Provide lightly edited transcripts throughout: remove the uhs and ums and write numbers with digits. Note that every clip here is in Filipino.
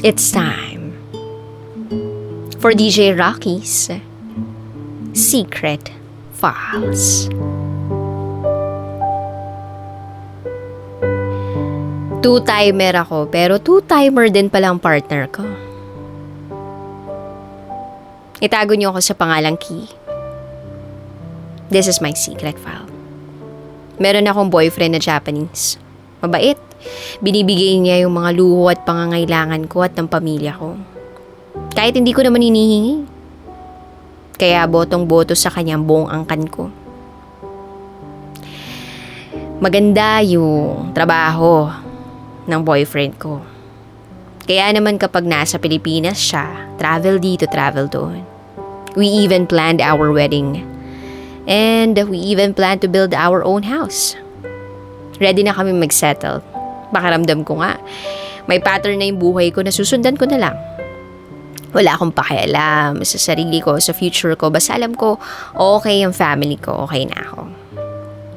It's time for DJ Rocky's Secret Files. Two-timer ako, pero two-timer din pala ang partner ko. Itago niyo ako sa pangalang Key. This is my secret file. Meron akong boyfriend na Japanese. Mabait. Binibigay niya yung mga luho at pangangailangan ko at ng pamilya ko. Kahit hindi ko naman hinihingi. Kaya botong-boto sa kanyang buong angkan ko. Maganda yung trabaho ng boyfriend ko. Kaya naman kapag nasa Pilipinas siya, travel dito, travel doon. We even planned our wedding. And we even planned to build our own house. Ready na kami mag-settle. Pakiramdam ko nga, may pattern na yung buhay ko na susundan ko na lang. Wala akong pakialam sa sarili ko, sa future ko. Basta alam ko, okay ang family ko, okay na ako.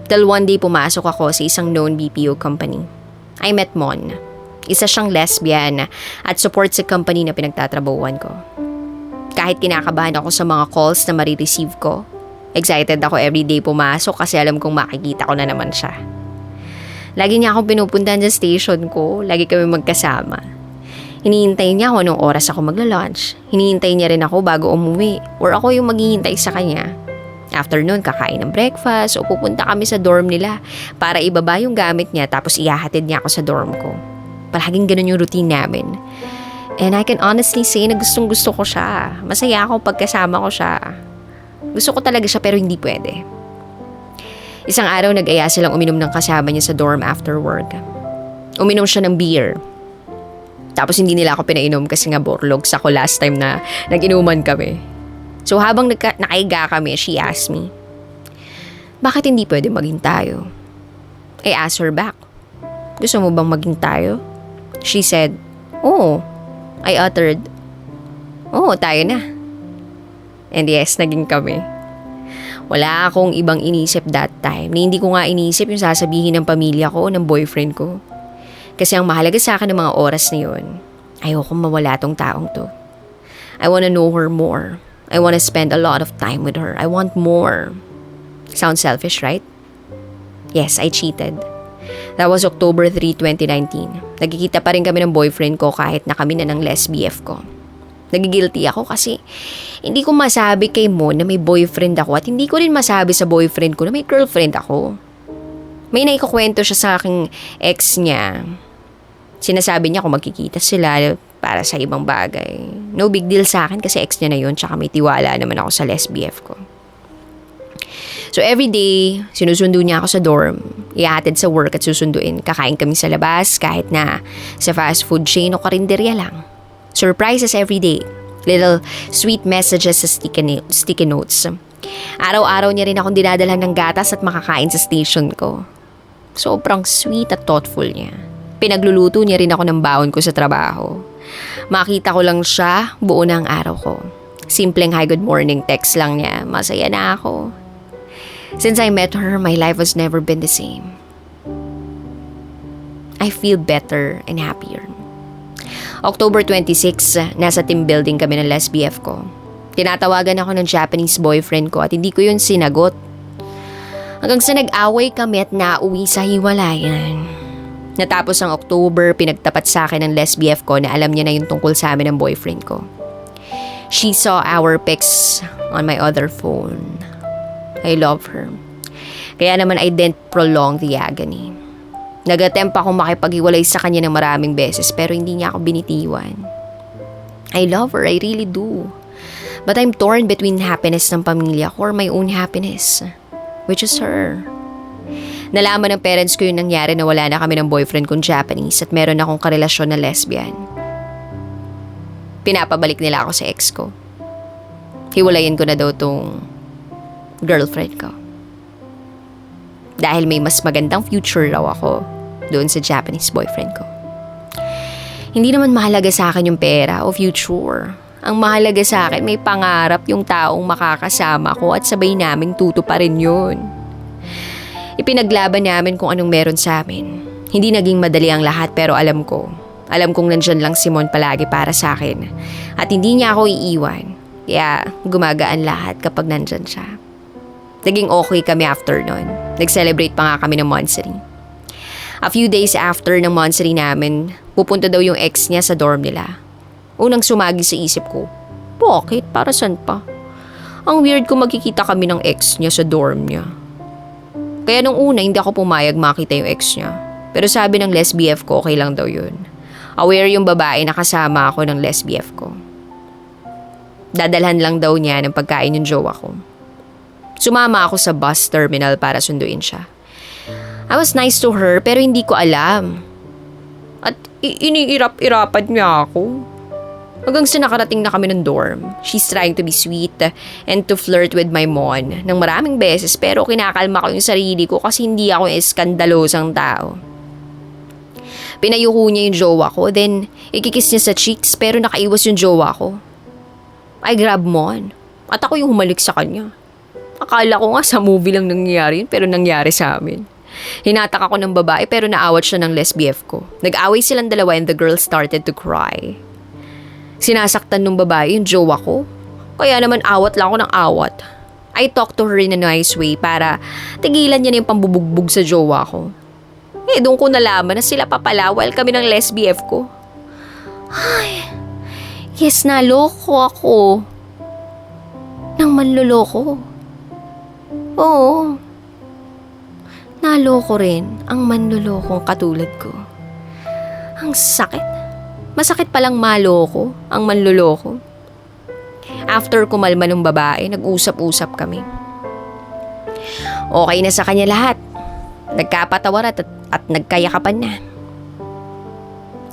Till one day pumasok ako sa isang known BPO company. I met Mon. Isa siyang lesbian at support sa company na pinagtatrabahuan ko. Kahit kinakabahan ako sa mga calls na marireceive ko, excited ako everyday pumasok kasi alam kong makikita ko na naman siya. Lagi niya akong pinupuntahan sa station ko, lagi kami magkasama. Hinihintay niya ako anong oras ako magla-lunch. Hinihintay niya rin ako bago umuwi, or ako yung maghihintay sa kanya. After nun, kakain ng breakfast o pupunta kami sa dorm nila para ibaba yung gamit niya tapos ihahatid niya ako sa dorm ko. Palaging ganun yung routine namin. And I can honestly say na gustong gusto ko siya. Masaya ako pagkasama ko siya. Gusto ko talaga siya pero hindi pwede. Isang araw nag-aya silang uminom ng kasama niya sa dorm after work. Uminom siya ng beer. Tapos hindi nila ako pinainom kasi nga borlogs ako last time na nag-inuman kami. So habang nakaiga kami, she asked me, bakit hindi pwede maging tayo? I asked her back, gusto mo bang maging tayo? She said, oo. I uttered, oo, tayo na. And yes, naging kami. Wala akong ibang inisip that time. Hindi ko nga inisip yung sasabihin ng pamilya ko, ng boyfriend ko. Kasi ang mahalaga sa akin ng mga oras na yun, ayokong mawala tong taong to. I wanna know her more. I wanna spend a lot of time with her. I want more. Sounds selfish, right? Yes, I cheated. That was October 3, 2019. Nagkikita pa rin kami ng boyfriend ko kahit na kami na ng lesbief ko. Nagigilty ako kasi hindi ko masabi kay Mon na may boyfriend ako at hindi ko rin masabi sa boyfriend ko na may girlfriend ako. May naikukwento siya sa aking ex niya. Sinasabi niya kung magkikita sila para sa ibang bagay. No big deal sa akin kasi ex niya na yun tsaka may tiwala naman ako sa lesbief ko. So everyday, sinusundo niya ako sa dorm. Ihahatid sa work at susunduin. Kakain kami sa labas kahit na sa fast food chain o karinderya lang. Surprises every day. Little sweet messages sa sticky notes. Araw-araw niya rin akong dinadalhan ng gatas at makakain sa station ko. Sobrang sweet at thoughtful niya. Pinagluluto niya rin ako ng baon ko sa trabaho. Makita ko lang siya, buo na ang araw ko. Simpleng hi good morning text lang niya. Masaya na ako. Since I met her, my life has never been the same. I feel better and happier. October 26, nasa team building kami ng lesbief ko. Tinatawagan ako ng Japanese boyfriend ko at hindi ko yun sinagot. Hanggang sa nag-away kami at nauwi sa hiwalayan. Natapos ang October, pinagtapat sa akin ng lesbief ko na alam niya na yung tungkol sa amin ng boyfriend ko. She saw our pics on my other phone. I love her. Kaya naman I didn't prolong the agony. Nag-attempt akong makipag-iwalay sa kanya ng maraming beses pero hindi niya ako binitiwan. I love her, I really do. But I'm torn between happiness ng pamilya ko or my own happiness, which is her. Nalaman ng parents ko yung nangyari na wala na kami ng boyfriend kong Japanese at meron akong karelasyon na lesbian. Pinapabalik nila ako sa ex ko. Hiwalayin ko na daw tong girlfriend ko. Dahil may mas magandang future raw ako doon sa Japanese boyfriend ko. Hindi naman mahalaga sa akin yung pera o future. Ang mahalaga sa akin, may pangarap yung taong makakasama ko at sabay naming tutuparin yun. Ipinaglaban namin kung anong meron sa amin. Hindi naging madali ang lahat pero alam ko, Alam kong nandyan lang si Mon palagi para sa akin. At hindi niya ako iiwan. Kaya gumagaan lahat kapag nandyan siya. Naging okay kami after nun. Nag-celebrate pa nga kami ng monthsary. A few days after ng monthsary namin, pupunta daw yung ex niya sa dorm nila. Unang sumagi sa isip ko, bakit? Para saan pa? Ang weird kung magkikita kami ng ex niya sa dorm niya. Kaya nung una, hindi ako pumayag makita yung ex niya. Pero sabi ng lesbief ko, okay lang daw yun. Aware yung babae na kasama ako ng lesbief ko. Dadalhan lang daw niya ng pagkain yung jowa ko. Sumama ako sa bus terminal para sunduin siya. I was nice to her pero hindi ko alam. At iniirap-irapan niya ako. Hanggang sa nakarating na kami ng dorm. She's trying to be sweet and to flirt with my mon ng maraming beses pero kinakalma ko yung sarili ko kasi hindi ako yung eskandalosang tao. Pinayuko niya yung jowa ko, then ikikiss niya sa cheeks pero nakaiwas yung jowa ko. I grab Mon at ako yung humalik sa kanya. Akala ko nga sa movie lang nangyayari yun pero nangyari sa amin. Hinatak ako ng babae pero naawat siya ng lesbief ko. Nag-away silang dalawa and the girl started to cry. Sinasaktan ng babae yung jowa ko. Kaya naman awat lang ako ng awat. I talked to her in a nice way para tigilan niya na yung pambubugbog sa jowa ko. Doon ko nalaman na sila pa pala while kami ng lesbief ko. Ay, yes, naloko ako. Nang manloloko. Oo. Naloko rin ang manlolokong katulad ko. Ang sakit. Masakit palang maloko ang manloloko. After kumalma ng babae, nag-usap-usap kami. Okay na sa kanya lahat. Nagkapatawaran at nagkayakapan na.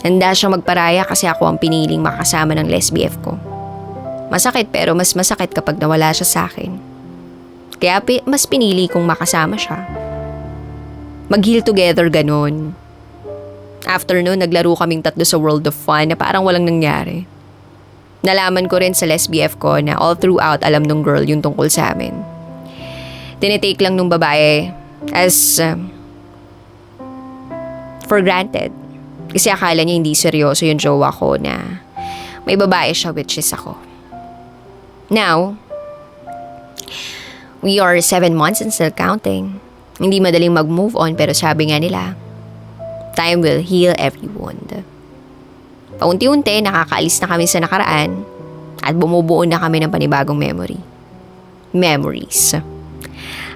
Handa siyang magparaya kasi ako ang piniling makasama ng lesbief ko. Masakit pero mas masakit kapag nawala siya sa akin. Kaya mas pinili kong makasama siya. Mag-heal together ganon. After nun, naglaro kaming tatlo sa World of Fun na parang walang nangyari. Nalaman ko rin sa lesbief ko na all throughout alam nung girl yung tungkol sa amin. Tinitake lang nung babae as for granted. Kasi akala niya hindi seryoso yung jowa ko na may babae siya which is ako. Now, we are 7 months and still counting. Hindi madaling mag-move on pero sabi nga nila, time will heal every wound. Paunti-unti nakakaalis na kami sa nakaraan at bumubuo na kami ng panibagong memories.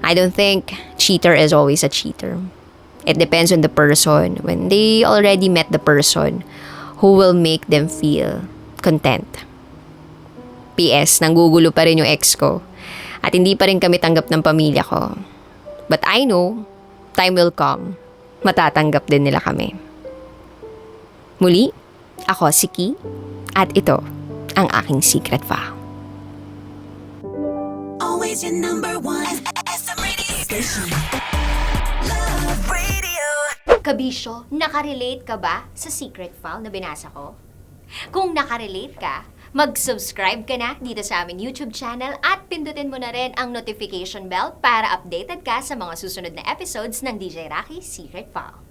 I don't think cheater is always a cheater. It depends on the person when they already met the person who will make them feel content. PS, nanggugulo pa rin yung ex ko at hindi pa rin kami tanggap ng pamilya ko. But I know, time will come. Matatanggap din nila kami. Muli, ako si Ki at ito ang aking secret file. Always your number one SM radio station. Love Radio. Kabisyo, nakarelate ka ba sa secret file na binasa ko? Kung nakarelate ka, mag-subscribe ka na dito sa aming YouTube channel at pindutin mo na rin ang notification bell para updated ka sa mga susunod na episodes ng DJ Rocky Secret File.